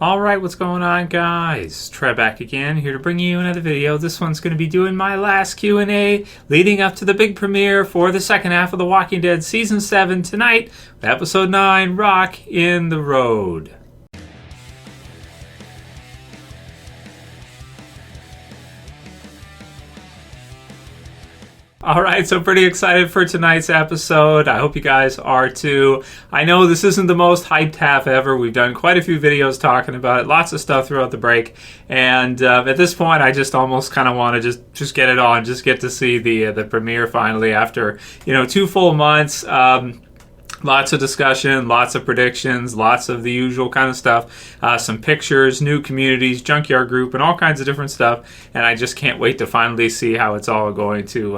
Alright, what's going on, guys? Trev back again, here to bring you another video. This one's going to be doing my last Q&A leading up to the big premiere for the second half of The Walking Dead Season 7 tonight, Episode 9, Rock in the Road. Alright, so pretty excited for tonight's episode. I hope you guys are too. I know this isn't the most hyped half ever. We've done quite a few videos talking about it. Lots of stuff throughout the break. And at this point, I just almost kind of want to just get it on. Just get to see the premiere finally after, 2 full months. Lots of discussion, lots of predictions, lots of the usual kind of stuff. Some pictures, new communities, junkyard group, and all kinds of different stuff. And I just can't wait to finally see how it's all going to,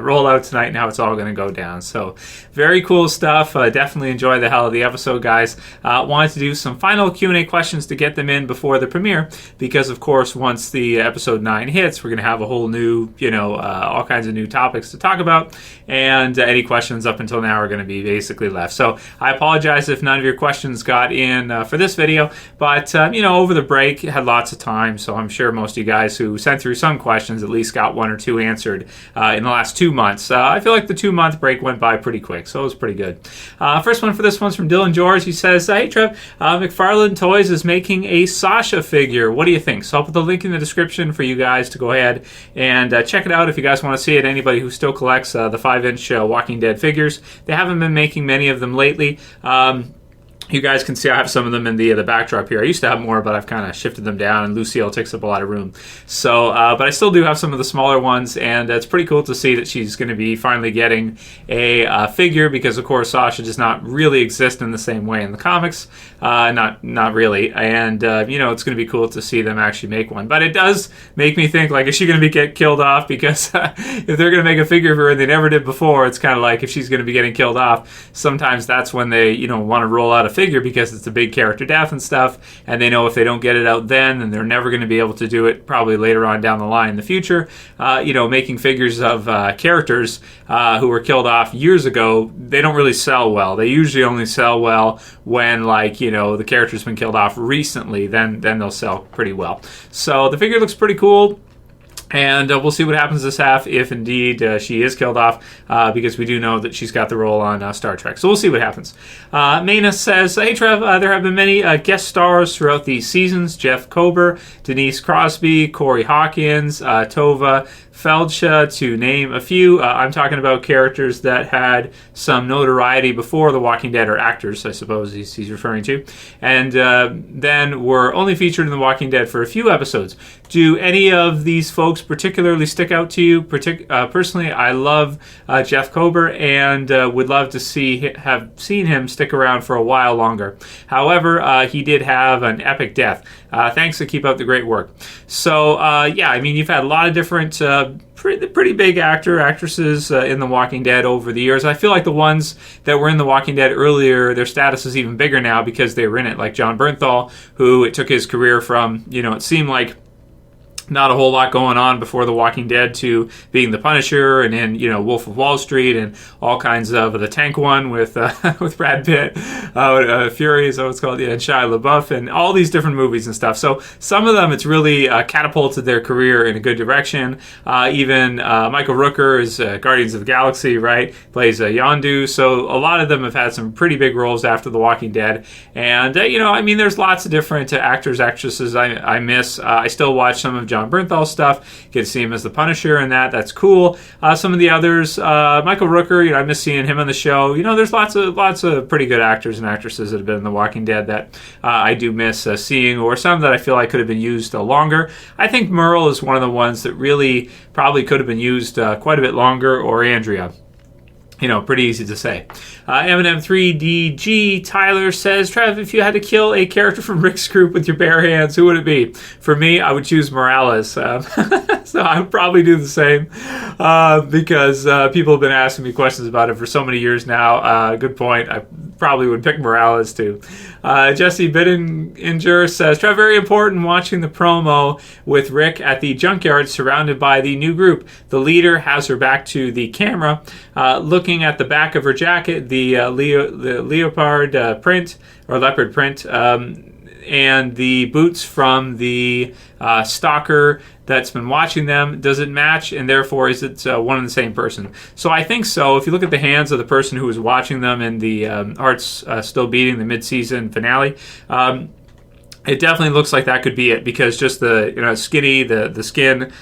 roll out tonight and how it's all going to go down. So, very cool stuff. Definitely enjoy the hell of the episode, guys. Wanted to do some final Q&A questions to get them in before the premiere. Because, of course, once the episode 9 hits, we're going to have a whole new, all kinds of new topics to talk about. And any questions up until now are going to be basically left. So I apologize if none of your questions got in for this video, but over the break had lots of time, so I'm sure most of you guys who sent through some questions at least got 1 or 2 answered in the last 2 months. I feel like the 2-month break went by pretty quick, so it was pretty good. First one for this one's from Dylan George. He says, "Hey Trev, McFarlane Toys is making a Sasha figure. What do you think?" So I'll put the link in the description for you guys to go ahead and check it out if you guys want to see it. Anybody who still collects the 5-inch Walking Dead figures. They haven't been making many of them lately. You guys can see I have some of them in the backdrop here. I used to have more, but I've kind of shifted them down, and Lucille takes up a lot of room. So, but I still do have some of the smaller ones, and it's pretty cool to see that she's going to be finally getting a figure, because, of course, Sasha does not really exist in the same way in the comics. Not really. And, it's going to be cool to see them actually make one. But it does make me think, like, is she going to get killed off? Because if they're going to make a figure of her and they never did before, it's kind of like if she's going to be getting killed off, sometimes that's when they, want to roll out a figure because it's a big character death and stuff, and they know if they don't get it out then they're never going to be able to do it probably later on down the line in the future. Making figures of characters who were killed off years ago, they don't really sell well. They usually only sell well when, the character's been killed off recently, then they'll sell pretty well. So the figure looks pretty cool. And we'll see what happens this half if indeed she is killed off, because we do know that she's got the role on Star Trek. So we'll see what happens. Mena says, "Hey Trev, there have been many guest stars throughout these seasons. Jeff Kober, Denise Crosby, Corey Hawkins, Tovah Feldshuh, to name a few. I'm talking about characters that had some notoriety before The Walking Dead, or actors, I suppose he's referring to, and then were only featured in The Walking Dead for a few episodes. Do any of these folks particularly stick out to you? Personally, I love Jeff Kober and would love to have seen him stick around for a while longer. However, he did have an epic death. Thanks, to keep up the great work." So, you've had a lot of different pretty big actresses in The Walking Dead over the years. I feel like the ones that were in The Walking Dead earlier, their status is even bigger now because they were in it, like John Bernthal, who it took his career from, it seemed like not a whole lot going on before The Walking Dead to being the Punisher, and then Wolf of Wall Street, and all kinds of the Tank one with Brad Pitt, Fury is what it's called, and Shia LaBeouf, and all these different movies and stuff. So some of them, it's really catapulted their career in a good direction. Even Michael Rooker is Guardians of the Galaxy, right? Plays Yondu. So a lot of them have had some pretty big roles after The Walking Dead. And there's lots of different actors, actresses I miss. I still watch some of John Bernthal stuff. Get to see him as the Punisher and that's cool. Some of the others, Michael Rooker, I miss seeing him on the show. There's lots of pretty good actors and actresses that have been in The Walking Dead that I do miss seeing, or some that I feel like could have been used longer. I think Merle is one of the ones that really probably could have been used quite a bit longer, or Andrea. Pretty easy to say. Eminem3DG Tyler says, "Trev, if you had to kill a character from Rick's group with your bare hands, who would it be?" For me, I would choose Morales. So I would probably do the same, because people have been asking me questions about it for so many years now. Good point. I probably would pick Morales too. Jesse Bittinger says, "Trev, very important watching the promo with Rick at the junkyard surrounded by the new group. The leader has her back to the camera, looking at the back of her jacket, the leopard print, or leopard print, and the boots from the stalker that's been watching them, does it match, and therefore is it one and the same person? So I think so. If you look at the hands of the person who was watching them in the Hearts Still Beating, the mid-season finale, it definitely looks like that could be it, because just the skinny, the skin,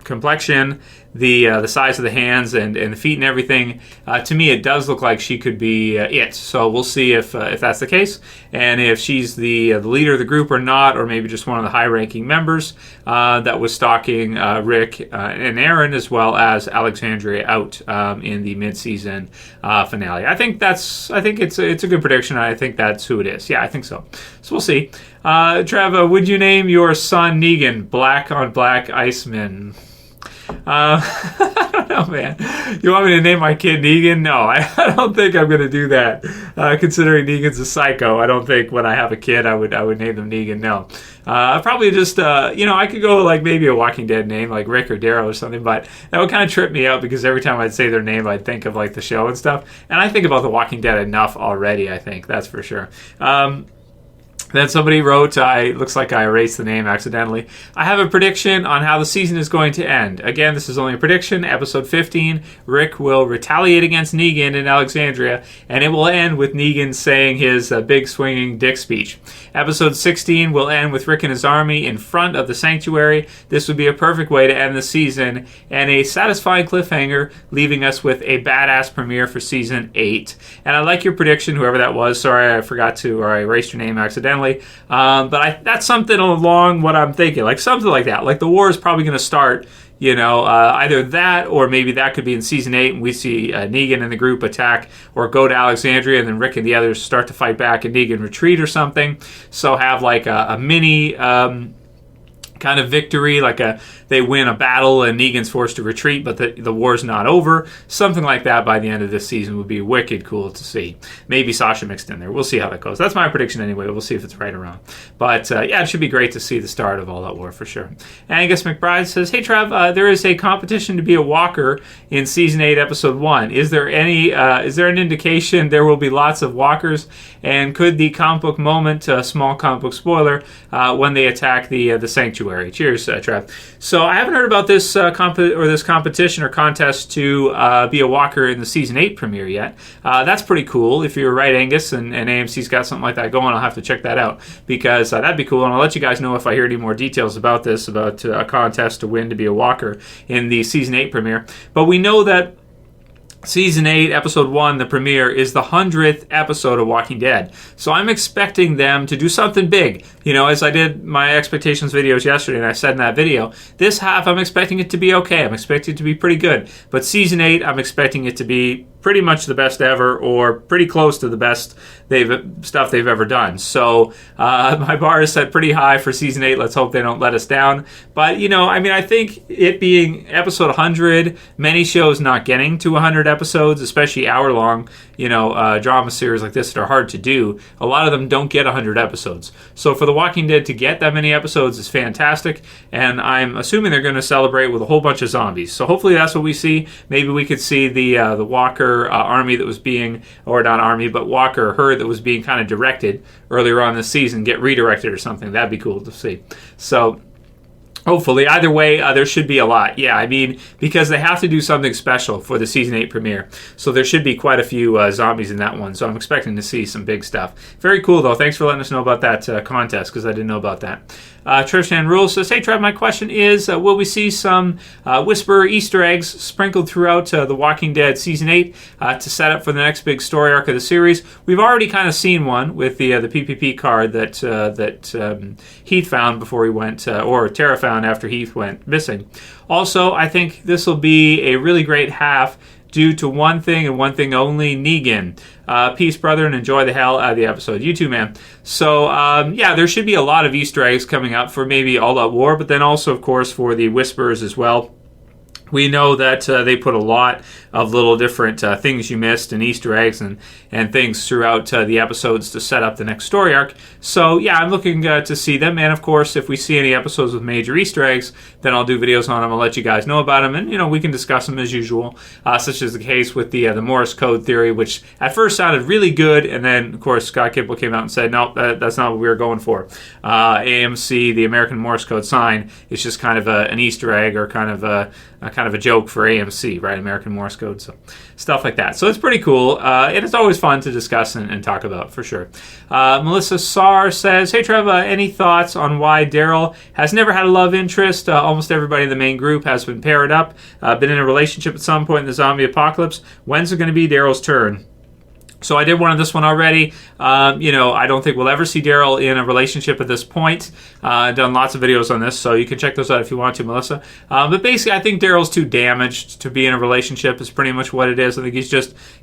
complexion, the size of the hands and the feet and everything, to me it does look like she could be it. So we'll see if that's the case, and if she's the leader of the group or not, or maybe just one of the high-ranking members that was stalking Rick and Aaron, as well as Alexandria out in the mid-season finale. I think it's a good prediction. I think that's who it is. Yeah, I think so. So we'll see. Trev, would you name your son Negan Black on Black Iceman? I don't know, man. You want me to name my kid Negan? No, I don't think I'm going to do that. Considering Negan's a psycho, I don't think when I have a kid I would name them Negan. No, probably just I could go like maybe a Walking Dead name like Rick or Daryl or something, but that would kind of trip me out, because every time I'd say their name I'd think of like the show and stuff, and I think about The Walking Dead enough already. I think that's for sure. Then somebody wrote, looks like I erased the name accidentally. I have a prediction on how the season is going to end. Again, this is only a prediction. Episode 15, Rick will retaliate against Negan in Alexandria, and it will end with Negan saying his big swinging dick speech. Episode 16 will end with Rick and his army in front of the sanctuary. This would be a perfect way to end the season, and a satisfying cliffhanger, leaving us with a badass premiere for season 8. And I like your prediction, whoever that was. Sorry, I forgot to, or I erased your name accidentally. But that's something along what I'm thinking, like something like that. Like the war is probably going to start, either that, or maybe that could be in season 8, and we see Negan and the group attack or go to Alexandria, and then Rick and the others start to fight back and Negan retreat or something. So have like a mini kind of victory, like they win a battle and Negan's forced to retreat, but the war's not over. Something like that by the end of this season would be wicked cool to see. Maybe Sasha mixed in there. We'll see how that goes. That's my prediction anyway. We'll see if it's right or wrong. But yeah, it should be great to see the start of All Out War for sure. Angus McBride says, "Hey Trev, there is a competition to be a walker in season 8, episode 1. Is there an indication there will be lots of walkers? And could the comic book moment, small comic book spoiler, when they attack the sanctuary?" Cheers, Trev. So I haven't heard about this this competition or contest to be a walker in the season 8 premiere yet. That's pretty cool. If you're right, Angus, and AMC's got something like that going, I'll have to check that out, because that'd be cool. And I'll let you guys know if I hear any more details about this, about a contest to win to be a walker in the season 8 premiere. But we know that Season 8, Episode 1, the premiere, is the 100th episode of Walking Dead. So I'm expecting them to do something big. As I did my expectations videos yesterday, and I said in that video, this half I'm expecting it to be okay. I'm expecting it to be pretty good. But Season 8, I'm expecting it to be pretty much the best ever, or pretty close to the best stuff they've ever done. So my bar is set pretty high for Season 8. Let's hope they don't let us down. But, I think it being episode 100, many shows not getting to 100 episodes, especially hour-long, drama series like this that are hard to do, a lot of them don't get 100 episodes. So for The Walking Dead to get that many episodes is fantastic, and I'm assuming they're going to celebrate with a whole bunch of zombies. So hopefully that's what we see. Maybe we could see the Walker army that was being, or not army, but Walker herd that was being kind of directed earlier on this season get redirected or something. That'd be cool to see. So hopefully, either way, there should be a lot. Yeah, because they have to do something special for the Season 8 premiere. So there should be quite a few zombies in that one. So I'm expecting to see some big stuff. Very cool, though. Thanks for letting us know about that contest, because I didn't know about that. Trishan Rules says, "Hey, Trev, my question is, will we see some Whisperer Easter eggs sprinkled throughout The Walking Dead Season 8 to set up for the next big story arc of the series? We've already kind of seen one with the PPP card that Heath found before he went, or Tara found after Heath went missing. Also, I think this will be a really great half due to one thing and one thing only, Negan. Peace, brother, and enjoy the hell out of the episode." You too, man. So, yeah, there should be a lot of Easter eggs coming up for maybe All Out War, but then also, of course, for the Whisperers as well. We know that they put a lot of little different things you missed and Easter eggs and things throughout the episodes to set up the next story arc. So, yeah, I'm looking to see them. And, of course, if we see any episodes with major Easter eggs, then I'll do videos on them. I'll let you guys know about them. And, we can discuss them as usual, such as the case with the Morse code theory, which at first sounded really good. And then, of course, Scott Kipple came out and said, no, that's not what we were going for. AMC, the American Morse code sign, is just kind of an Easter egg or kind of a joke for AMC, right? American Morse code, so stuff like that. So it's pretty cool, and it's always fun to discuss and talk about for sure. Melissa Sarr says, "Hey Trev, any thoughts on why Daryl has never had a love interest? Almost everybody in the main group has been paired up, been in a relationship at some point in the zombie apocalypse. When's it going to be Daryl's turn?" So I did one of this one already. I don't think we'll ever see Daryl in a relationship at this point. I've done lots of videos on this, so you can check those out if you want to, Melissa. But basically, I think Daryl's too damaged to be in a relationship is pretty much what it is. I think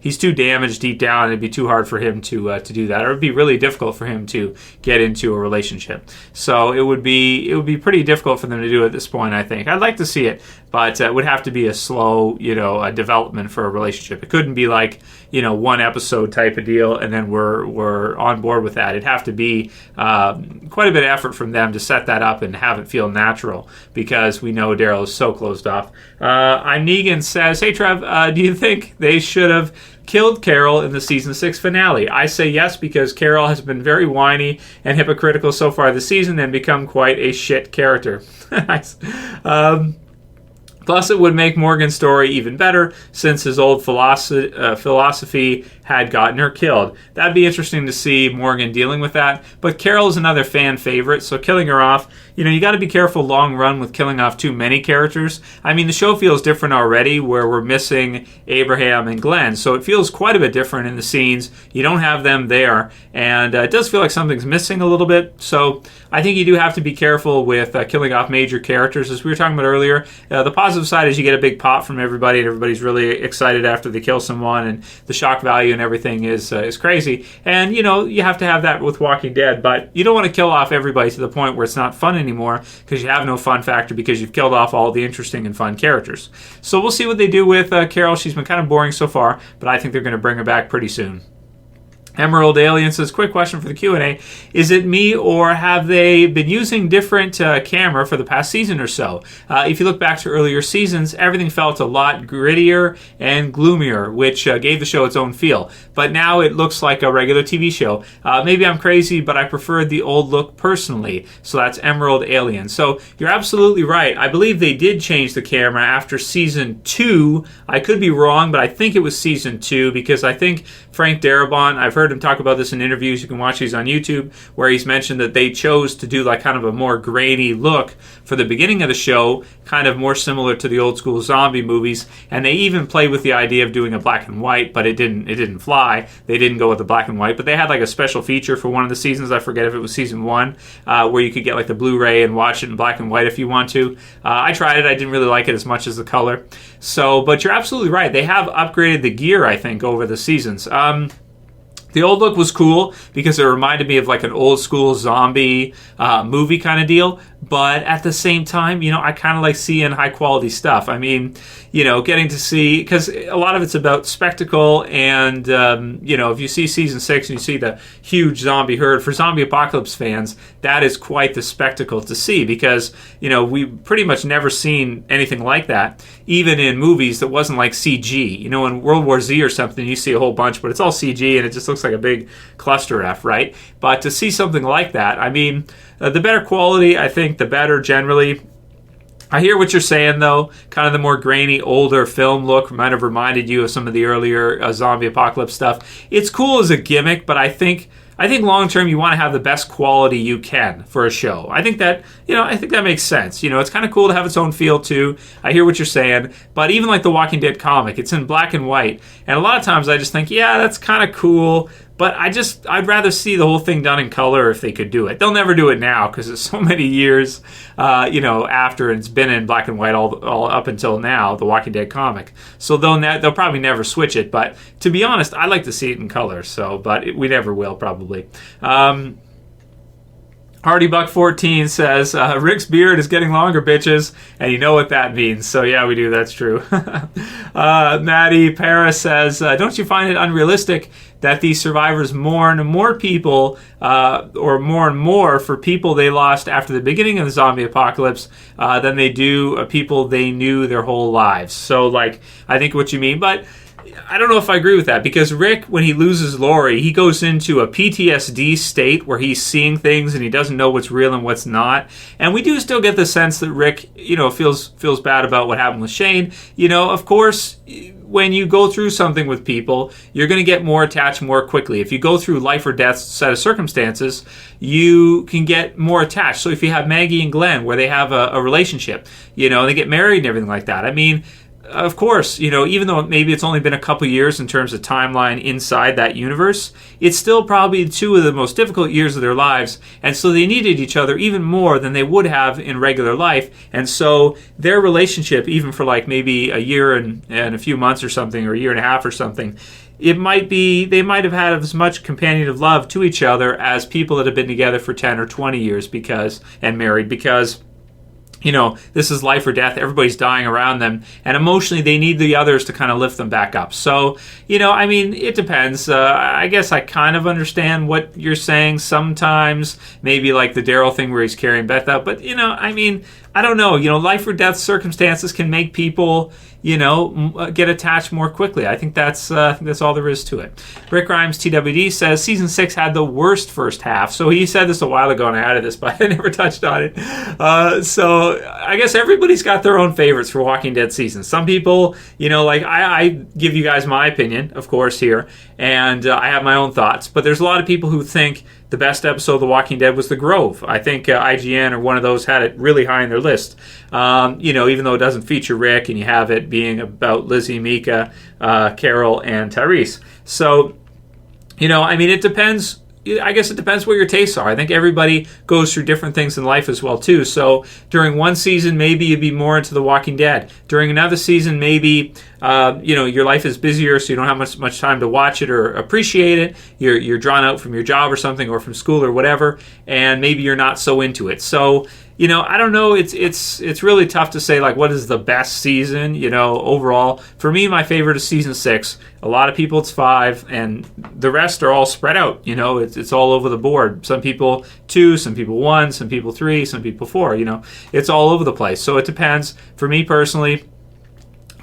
he's too damaged deep down. It'd be too hard for him to do that, or it'd be really difficult for him to get into a relationship. So it would be pretty difficult for them to do at this point, I think. I'd like to see it, but it would have to be a slow, development for a relationship. It couldn't be like, one episode type of deal, and then we're on board with that. It'd have to be quite a bit of effort from them to set that up and have it feel natural, because we know Daryl is so closed off. Negan says, "Hey Trev, do you think they should have killed Carol in the season 6 finale?" I say yes, because Carol has been very whiny and hypocritical so far this season and become quite a shit character. Nice. Plus, it would make Morgan's story even better, since his old philosophy had gotten her killed. That'd be interesting to see Morgan dealing with that. But Carol is another fan favorite, so killing her off, you got to be careful long run with killing off too many characters. I mean, the show feels different already, where we're missing Abraham and Glenn, so it feels quite a bit different in the scenes. You don't have them there, and it does feel like something's missing a little bit. So I think you do have to be careful with killing off major characters, as we were talking about earlier. The positive side is you get a big pop from everybody, and everybody's really excited after they kill someone, and the shock value and everything is crazy. And you have to have that with Walking Dead, but you don't want to kill off everybody to the point where it's not fun anymore, because you have no fun factor because you've killed off all the interesting and fun characters. So we'll see what they do with Carol. She's been kind of boring so far, but I think they're going to bring her back pretty soon. Emerald Alien says, "Quick question for the Q&A. Is it me, or have they been using different camera for the past season or so? If you look back to earlier seasons, everything felt a lot grittier and gloomier, which gave the show its own feel. But now it looks like a regular TV show. Maybe I'm crazy, but I preferred the old look personally." So that's Emerald Alien. So you're absolutely right. I believe they did change the camera after season 2. I could be wrong, but I think it was season 2, because I think Frank Darabont, I've heard him talk about this in interviews. You can watch these on YouTube, where he's mentioned that they chose to do like kind of a more grainy look for the beginning of the show, kind of more similar to the old school zombie movies. And they even played with the idea of doing a black and white, but it didn't fly. They didn't go with the black and white, but they had like a special feature for one of the seasons. I forget if it was season 1, where you could get like the Blu-ray and watch it in black and white if you want to. I tried it. I didn't really like it as much as the color. So, but you're absolutely right. They have upgraded the gear, I think, over the seasons. The old look was cool because it reminded me of like an old school zombie movie kind of deal. But at the same time, I kind of like seeing high quality stuff. I mean, getting to see, because a lot of it's about spectacle. And, if you see season 6 and you see the huge zombie herd, for zombie apocalypse fans, that is quite the spectacle to see, because, we've pretty much never seen anything like that, even in movies that wasn't like CG. In World War Z or something, you see a whole bunch, but it's all CG and it just looks like a big cluster F, right? But to see something like that, I mean, the better quality, I think, the better generally. I hear what you're saying, though. Kind of the more grainy, older film look might have reminded you of some of the earlier zombie apocalypse stuff. It's cool as a gimmick, but I think long term you want to have the best quality you can for a show. I think that makes sense. It's kind of cool to have its own feel too. I hear what you're saying, but even like the Walking Dead comic, it's in black and white, and a lot of times I just think, yeah, that's kind of cool. But I'd rather see the whole thing done in color if they could do it. They'll never do it now because it's so many years, after it's been in black and white all up until now, the Walking Dead comic. So they'll probably never switch it. But to be honest, I'd like to see it in color. But we never will probably. Hardy Buck 14 says, Rick's beard is getting longer, bitches, and you know what that means. So yeah, we do. That's true. Maddie Paris says, don't you find it unrealistic that these survivors mourn more people or mourn more for people they lost after the beginning of the zombie apocalypse than they do people they knew their whole lives? So, like, I think what you mean, but I don't know if I agree with that, because Rick, when he loses Lori, he goes into a PTSD state where he's seeing things and he doesn't know what's real and what's not. And we do still get the sense that Rick, feels bad about what happened with Shane. Of course, when you go through something with people, you're going to get more attached more quickly. If you go through life or death set of circumstances, you can get more attached. So if you have Maggie and Glenn, where they have a relationship, they get married and everything like that. I mean, of course, even though maybe it's only been a couple years in terms of timeline inside that universe, it's still probably 2 of the most difficult years of their lives, and so they needed each other even more than they would have in regular life. And so their relationship, even for like maybe a year and a few months or something, or a year and a half or something, they might have had as much companionate love to each other as people that have been together for 10 or 20 years and married, because this is life or death. Everybody's dying around them. And emotionally, they need the others to kind of lift them back up. So, it depends. I guess I kind of understand what you're saying sometimes. Maybe like the Daryl thing where he's carrying Beth out. But, I don't know. Life or death circumstances can make people, get attached more quickly. I think that's all there is to it. Rick Rhymes TWD says season 6 had the worst first half. So he said this a while ago and I added this, but I never touched on it. So I guess everybody's got their own favorites for Walking Dead seasons. Some people, I give you guys my opinion, of course, here, and I have my own thoughts. But there's a lot of people who think the best episode of The Walking Dead was The Grove. I think IGN or one of those had it really high on their list. Even though it doesn't feature Rick and you have it being about Lizzie, Mika, Carol, and Tyrese. So, it depends. I guess it depends what your tastes are. I think everybody goes through different things in life as well, too. So during one season, maybe you'd be more into The Walking Dead. During another season, maybe your life is busier, so you don't have much time to watch it or appreciate it. You're drawn out from your job or something, or from school or whatever, and maybe you're not so into it. So I don't know. It's really tough to say, like, what is the best season, overall. For me, my favorite is season 6. A lot of people, it's 5, and the rest are all spread out. It's all over the board. Some people 2, some people 1, some people 3, some people 4. It's all over the place. So it depends. For me personally,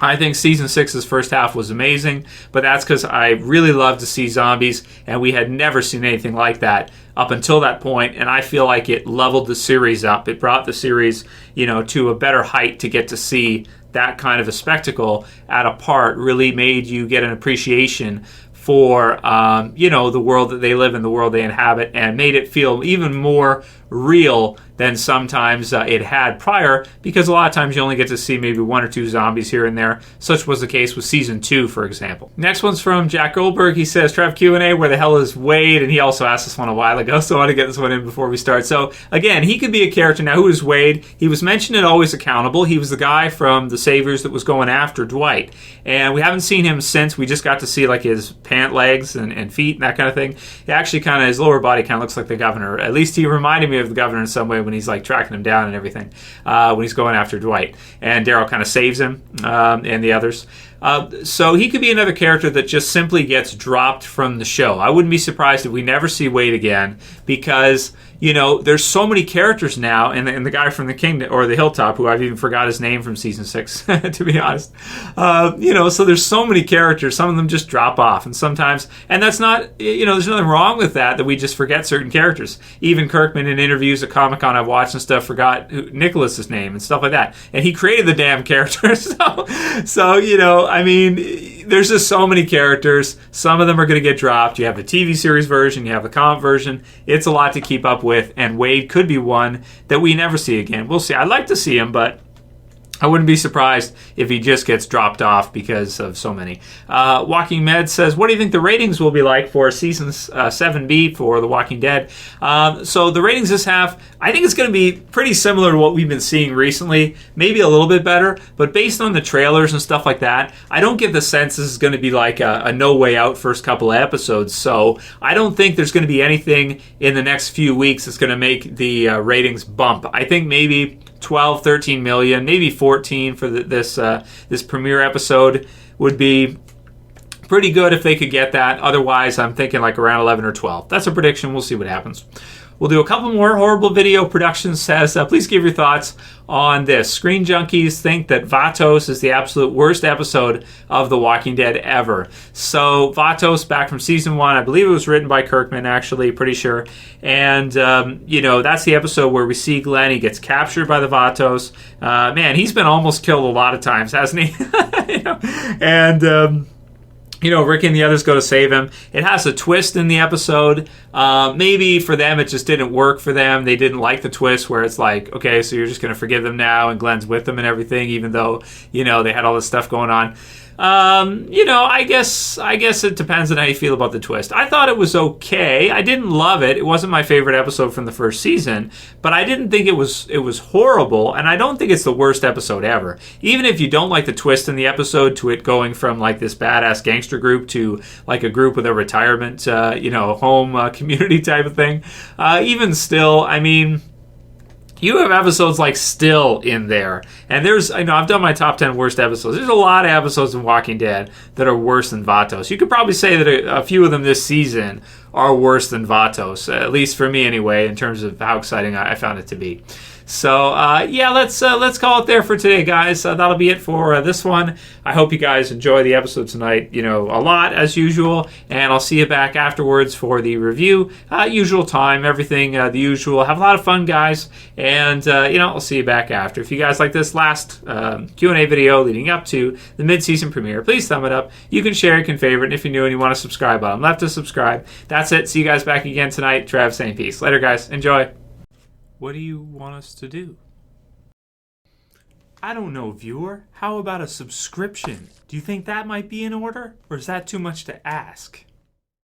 I think season 6's first half was amazing, but that's because I really loved to see zombies, and we had never seen anything like that up until that point, and I feel like it leveled the series up. It brought the series, to a better height to get to see that kind of a spectacle at a part. Really made you get an appreciation for, the world that they live in, the world they inhabit, and made it feel even more real than sometimes it had prior, because a lot of times you only get to see maybe 1 or 2 zombies here and there. Such was the case with season 2, for example. Next one's from Jack Goldberg. He says, Trev Q&A, where the hell is Wade? And he also asked this one a while ago, so I want to get this one in before we start. So again, he could be a character. Now, who is Wade? He was mentioned in Always Accountable. He was the guy from The Saviors that was going after Dwight, and we haven't seen him since. We just got to see like his pant legs and feet and that kind of thing. He actually his lower body kind of looks like the governor. At least he reminded me of the governor in some way when he's like tracking him down and everything, when he's going after Dwight, and Daryl kind of saves him and the others. So he could be another character that just simply gets dropped from the show. I wouldn't be surprised if we never see Wade again, because there's so many characters now, and the guy from the Kingdom or the Hilltop, who I've even forgot his name from season 6, to be honest. So there's so many characters. Some of them just drop off, and sometimes, and that's not, there's nothing wrong with that we just forget certain characters. Even Kirkman in interviews at Comic-Con I've watched and stuff forgot Nicholas's name and stuff like that, and he created the damn character. So there's just so many characters. Some of them are going to get dropped. You have the TV series version, you have the comic version. It's a lot to keep up with, and Wade could be one that we never see again. We'll see. I'd like to see him, but I wouldn't be surprised if he just gets dropped off because of so many. Walking Med says, what do you think the ratings will be like for season 7B for The Walking Dead? So the ratings this half, I think it's going to be pretty similar to what we've been seeing recently, maybe a little bit better, but based on the trailers and stuff like that, I don't get the sense this is going to be like a No Way Out first couple of episodes. So I don't think there's going to be anything in the next few weeks that's going to make the ratings bump. I think maybe 12, 13 million, maybe 14 for this premiere episode would be pretty good if they could get that. Otherwise, I'm thinking like around 11 or 12. That's a prediction. We'll see what happens. We'll do a couple more. Horrible Video Productions says, please give your thoughts on this. Screen Junkies think that Vatos is the absolute worst episode of The Walking Dead ever. So Vatos, back from season 1, I believe it was written by Kirkman, actually, pretty sure. And, that's the episode where we see Glenn. He gets captured by the Vatos. Man, he's been almost killed a lot of times, hasn't he? Rick and the others go to save him. It has a twist in the episode. Maybe for them, it just didn't work for them. They didn't like the twist where it's like, okay, so you're just going to forgive them now, and Glenn's with them and everything, even though, they had all this stuff going on. I guess it depends on how you feel about the twist. I thought it was okay. I didn't love it. It wasn't my favorite episode from the first season, but I didn't think it was horrible, and I don't think it's the worst episode ever. Even if you don't like the twist in the episode, to it going from like this badass gangster group to like a group with a retirement, home community type of thing. Even still, I mean, you have episodes like Still in there. And I've done my top 10 worst episodes. There's a lot of episodes in Walking Dead that are worse than Vatos. You could probably say that a few of them this season are worse than Vatos, at least for me anyway, in terms of how exciting I found it to be. So, let's call it there for today, guys. That'll be it for this one. I hope you guys enjoy the episode tonight, a lot, as usual. And I'll see you back afterwards for the review. Usual time, everything the usual. Have a lot of fun, guys. And, I'll see you back after. If you guys like this last Q&A video leading up to the mid-season premiere, please thumb it up. You can share, you can favorite, and if you're new and you want to subscribe, button left to subscribe. That's it. See you guys back again tonight. Trev saying peace. Later, guys. Enjoy. What do you want us to do? I don't know, viewer. How about a subscription? Do you think that might be in order? Or is that too much to ask?